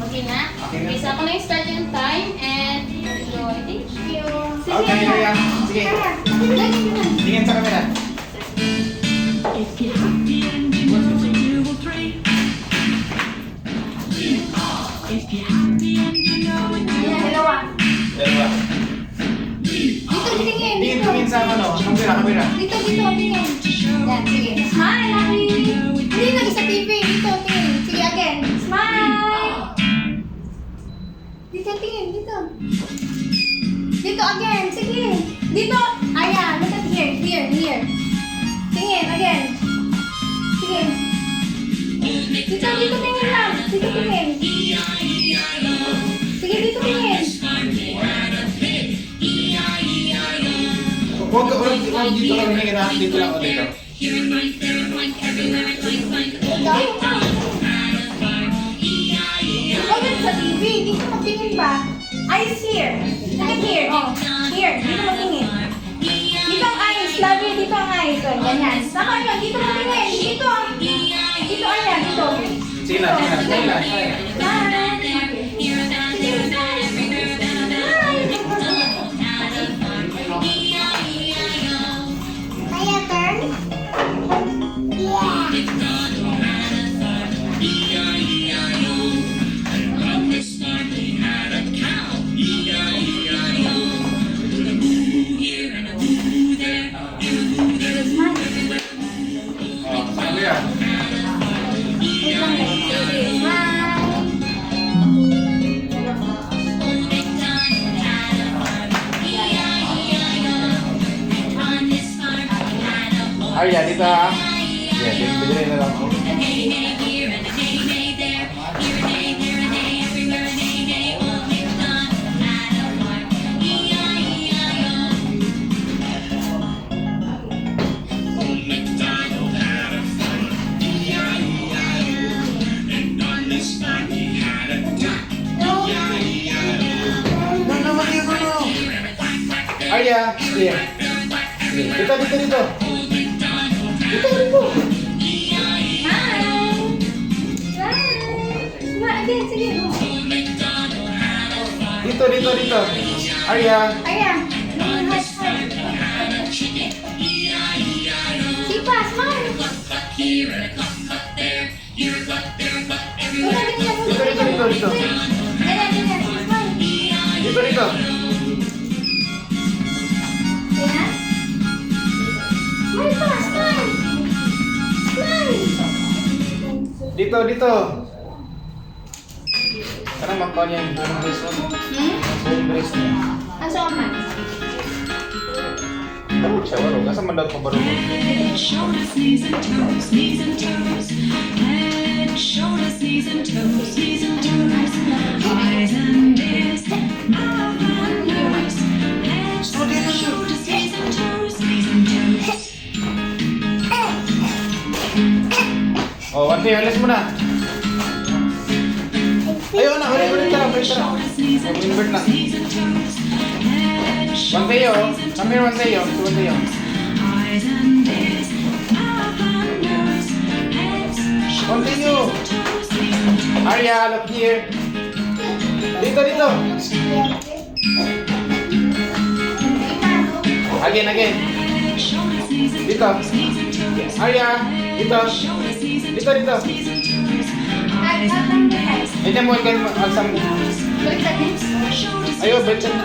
Okay na? Okay na. Okay, so ako na yung start yung time and enjoy. Thank you. Sige, Okay, Rhea. Sige. Tingin sa camera. If you're happy and you know it, you will three. If you're happy and you know it, you Ayan, dalawa. Dalawa. Dito, tingin. Tingin, Dito. tingin sa ano. Camera. Dito, tingin. Yan, sige. Smile, Abby. Hindi, lagi sa TV. Dito, tingin. Sige, again. Smile. Dito, tingin. Dito. Dito, again. Sige. Dito. Ayan, look at here. Here. Tingin, again. Sige. Dito, tingin lang. Dito, tingin. Sige, dito, tingin. Huwag dito lang tingin ha. Dito lang o dito. Huwag yan sa TV. Dito magtingin ba? Eyes here. Look here. Oh, here. Dito magtingin. Dito ang eyes. Love you. Dito ang eyes. Oh, ganyan. Tama yun. Dito magtingin. Dito. Dito, ayan. Dito. Sige na. Kaya turn? Yeah. Oh, sa camera. Wait lang, guys. Smile. Arya, dito ha. Yeah, bigyan na lang ako. Arya, here. Dito. Smile. Smile. Again, sige. Dito. Arya. Ayan. Sipa, smile. Dito. Ayan, smile. Dito. Ayan. Smile pa, smile. Smile. Dito. Karang makuha niya yung buong brace mo. Buong brace niya. Ang soman. Dapat siya, waro. Kasi mandal pa ba rin? Head, shoulders, knees and toes, knees and toes. Head, shoulders, knees and toes, knees and toes. Eyes and ears, mouth and nose. Head, shoulders, knees and toes, knees and toes. Oh, Wante, alis mo na. Ayaw na, balik tara. Shoulders, knees and Invert na. toes, knees and toes. Head, Wanteo, shoulders, knees and come here, Wanteo. Wanteo. eyes and ears, mouth and nose. Head, shoulders, Continue. knees and toes, knees and toes. Arya, look here. Dito. Again. Dito. Arya, dito. Ito mo, agsam. Balik sa next. Ayaw, balik na.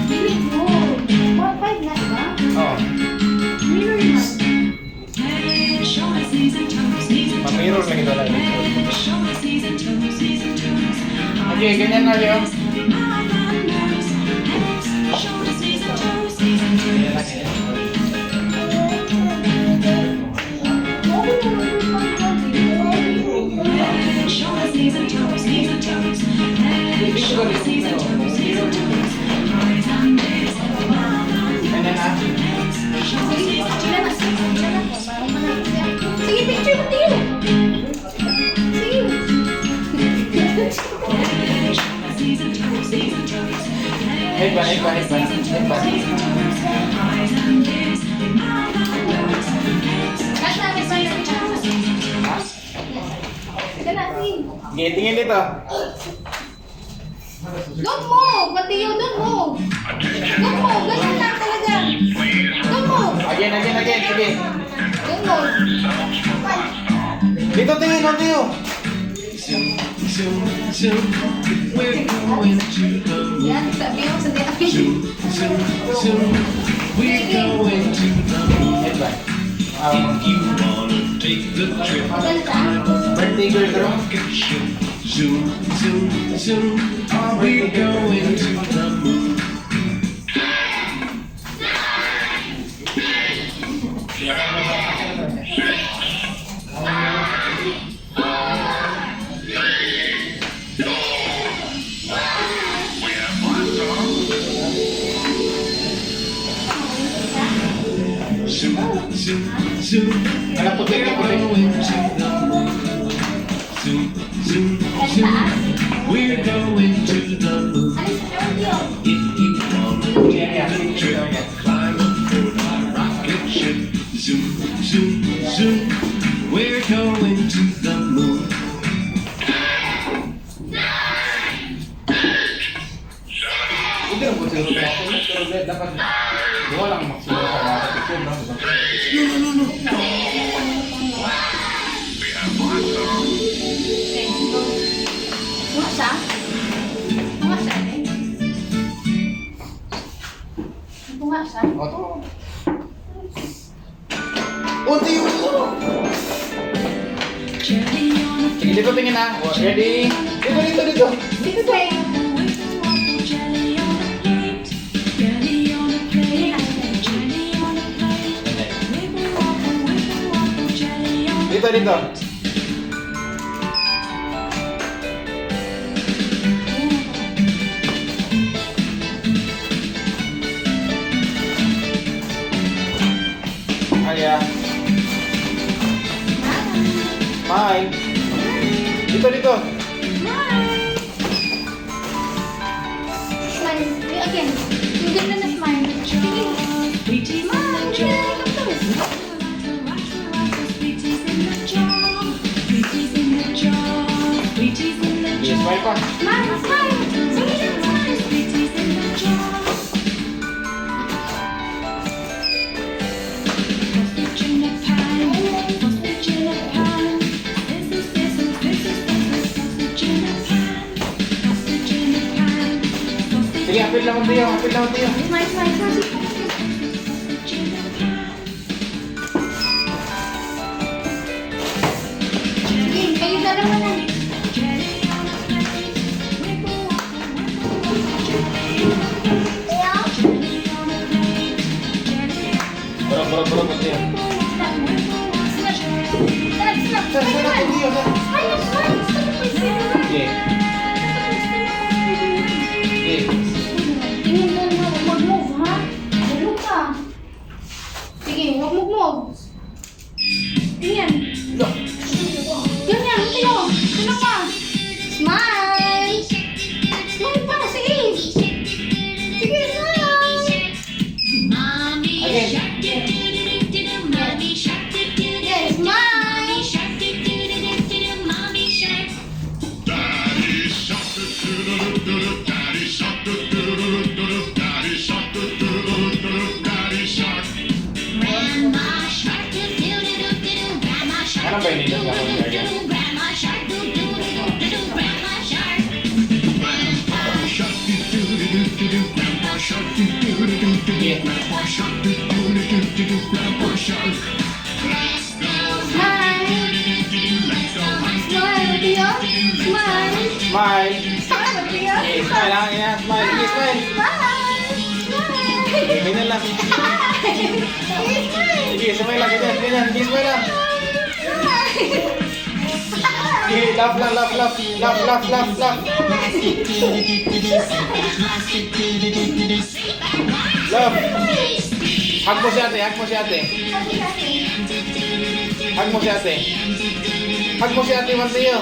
Bilig mo. 1.5 na, diba? Oh, Mirror na. ma-mirror lang ito lang. Okay, ganyan na rin. Ganyan na. Sige, picture mo tayo. Sige. Headband. Basta, may sign na picture mo. Ha? Ito na, sige. Sige, tingin dito. Don't move! Matiyo, don't move! Don't move! Ganyan lang talaga. Don't move! Again. Sige. Don't move! Dito tingin, Mateo. We're going to the moon. Yan, sabi mo sa dati. We're going to the moon. Head back. If you wanna take the trip, Birthday girl ka rin. rocket ship. Zoom. We're going to the moon. Zoom. Alam ko, tingin ko rin. Going to the moon. Zoom. We're going to the moon. If you wanna take a trip, climb aboard our rocket ship. Zoom. We're going to the moon. Hindi lang po siguro tayo. Pero dapat gawa lang maksimula sa mga picture, no? Masa? Masa eh? Masa? Unti yun! Jelly on a Sige, dito tingin na. Ready? Dito. Dito tayo. jelly on a plate. Jelly on a plate. Jelly on a plate. Wiggle waffle, jelly on a Dito. Ayan. Smile. Dito. Smile. Again. Yung ganda na smile. Sige. Sweeties in the Smile. jar. Sige, Sweeties in the jar. Sweeties in the Yes, smile pa. Smile. Smile. Sige lang, smile. Sweeties in the jar. Sausage in a pan. Sausage in a pan. This is sausage in a pan. Sausage in a pan. Sige, apil lang tayo. Smile. Smile. Sausage in a pan. Sige, kayo dalawa na. Jelly on a plate. Wiggle waffle, jelly on a plate. Jelly on a plate. Jelly on a Buruk tayo. Sige. Sige, huwag move. Ganyan. Ganyan, tayo. Sino ka? Smile. Smile pa, sige. Sige, smile. Again. Yes, smile. Ano ba yun? Smile, Tio. Smile. Smile. Smile, Tio. Okay, smile lang. Yan, smile. Sige, smile. Smile. Ganyan lang. Smile. Sige, smile lang. Ganyan. Sige, smile lang. Sige, laugh lang. Laugh. Love. Hug mo si ate. Hug mo si ate, Mateo.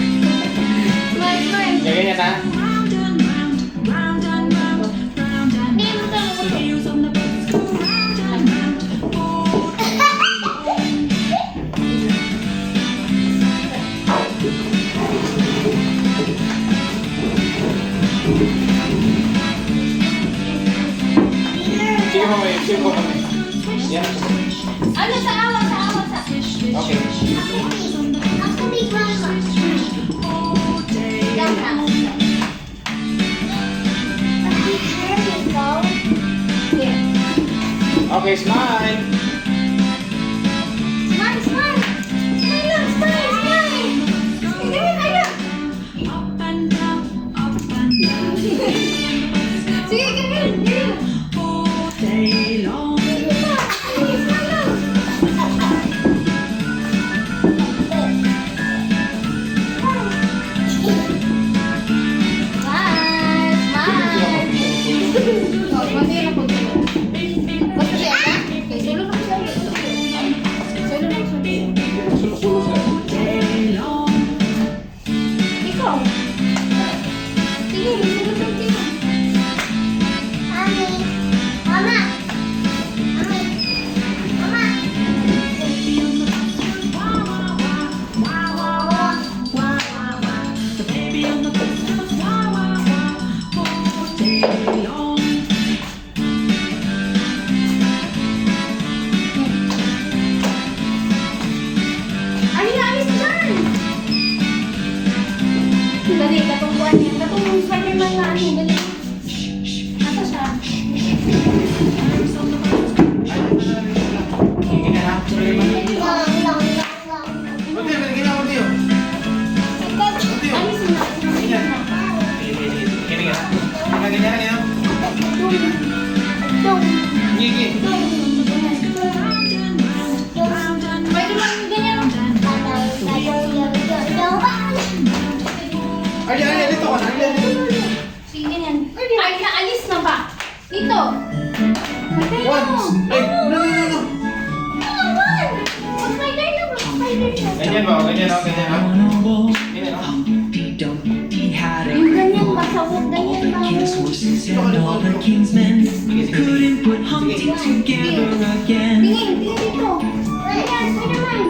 Smile, smile. Ganyan ha. Round and round, round and round, round and round. The wheels on the bus go round and round. Oh, Ano sa awa, sa awa, sa... Okay. Ako ni Grandma. Down na. Okay, smile. Smile, smile. Smile lang, smile, smile. Ganyan, ayun. Up and down, up and down. Sige, ganyan, ganyan. All day long. Sige, smile lang. Smile, smile. Oh, konti lang po dito. Basta siya, ha? Okay, sulo lang siya. Sulo lang siya. Sulo-sulo siya. Day long. Ikaw. Sige, sulo lang siya. Mami. Mama. Mami. Mama. The baby on the bus goes wah wah wah all day long. Alis na, alis na dyan. Dali, katungguan niya. Katungguan Spider-Man na ano. Dali. Nasa siya? Buti, binigyan ako Tio. Alis na. Ganyan. Ganyan. Ganyan, ganyan. Gigi. Spider-Man, ganyan. Arya, dito ka na. Arya, dito. Sige, ganyan. Ay, naalis na ba? Dito. Matay mo. Once. Ay, no. Naman. Mag-spider na, mag-spider na. Ganyan ba? Ganyan o, ganyan o. On a wall, Ganyan o. Humpty Dumpty had a Yung ganyan, great masawag all ganyan the ba? king's horses and all the king's men couldn't put Humpty together again. Tingin, tingin dito. Ganyan, Spider-Man.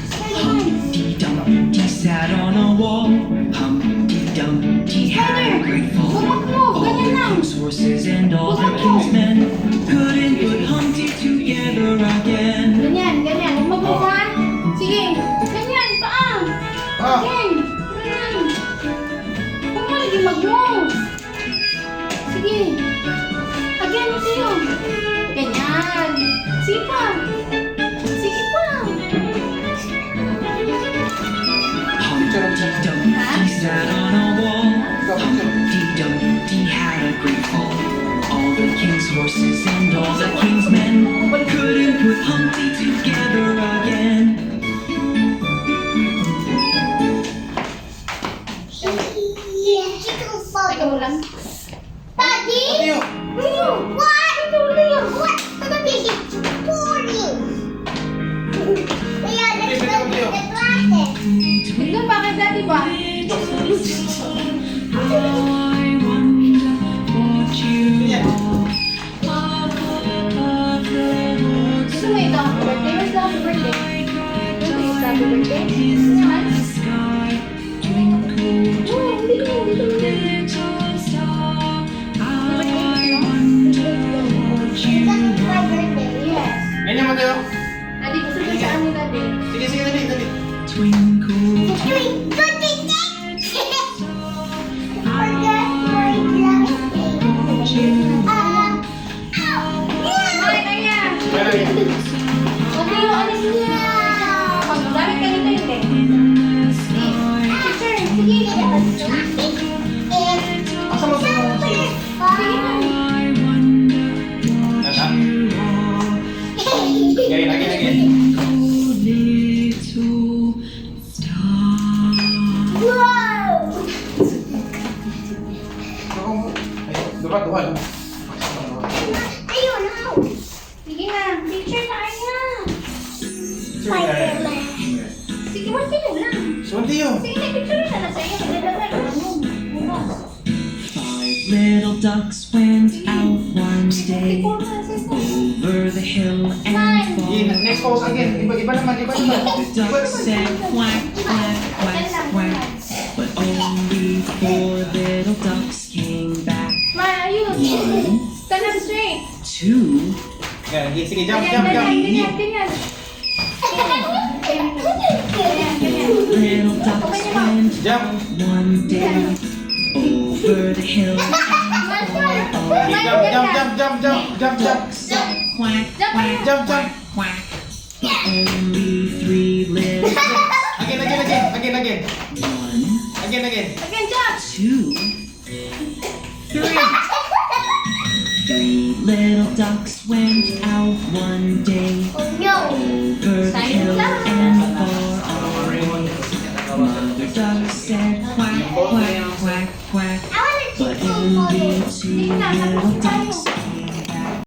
Spider-Man. Humpty Dumpty sat on a wall. Humpty Dumpty had a great fall. All the king's horses and all the king's men couldn't put Humpty together again. Ganyan, ganyan. Huwag magbukan. Sige. Ganyan, paa. Ah. Ganyan. Ganyan. Huwag mo lagi mag-move. Sige. Again, sa'yo. Ganyan. Sige pa. Sige pa. Humpty Dumpty sat on a wall. Humpty Dumpty had a great fall. All the king's horses and all the king's men couldn't put Humpty together again. Teka mo lang. Daddy! Tio. What? Ito ulit. What? Taga bigit. Pouring. Kaya, let's go to the classes. Ito, bakit daddy ba? I wonder what you Yeah. are. Up above the Lord's Gusto mo ito? Happy birthday? Where's the happy birthday? Ito is happy birthday? in This the one? sky. Twinkle, Oh, dito, dito, dito. little star. I wonder what you are. Yes. Ganyan mo Tio. Daddy, gusto mo sa ano daddy? Sige, sige, dali, dali. Twinkle, Ay, kaya. Ganyan. Huwag mo yung alis niya. Pag gamit ka nito, hindi. in the sky. Teacher, sige. Asa mo Tio? Sige na. I wonder what Tata. you are. Again, again, again. Twinkle, little star. Duha, duha. Sige na. Teacher, kaya. Spider-Man. Sige, continue lang. So, Tio. Sige na, picture na na sa'yo. Five little ducks went out one day Siguro na sa'yo. over the hill and Sige, far. next pose again. Iba naman, iba naman. The ducks said quack, quack, quack, quack. But only four little ducks came back. Ma, ayun. One. Stand up straight. Two, Ganyan. Lagi, sige, jump, Ganyan, jump, jump. ganyan, ganyan, ganyan. Ganyan, ganyan. Little ducks went Jump. one day over the hill. Lagi, jump, jump, jump, jump, jump, jump, jump. Quack, quack, Jump, jump. quack. Only 3 lived. Again, again, again, again, again. 1, Again, again. Again, jump. 2, 3. 3 little ducks went out one day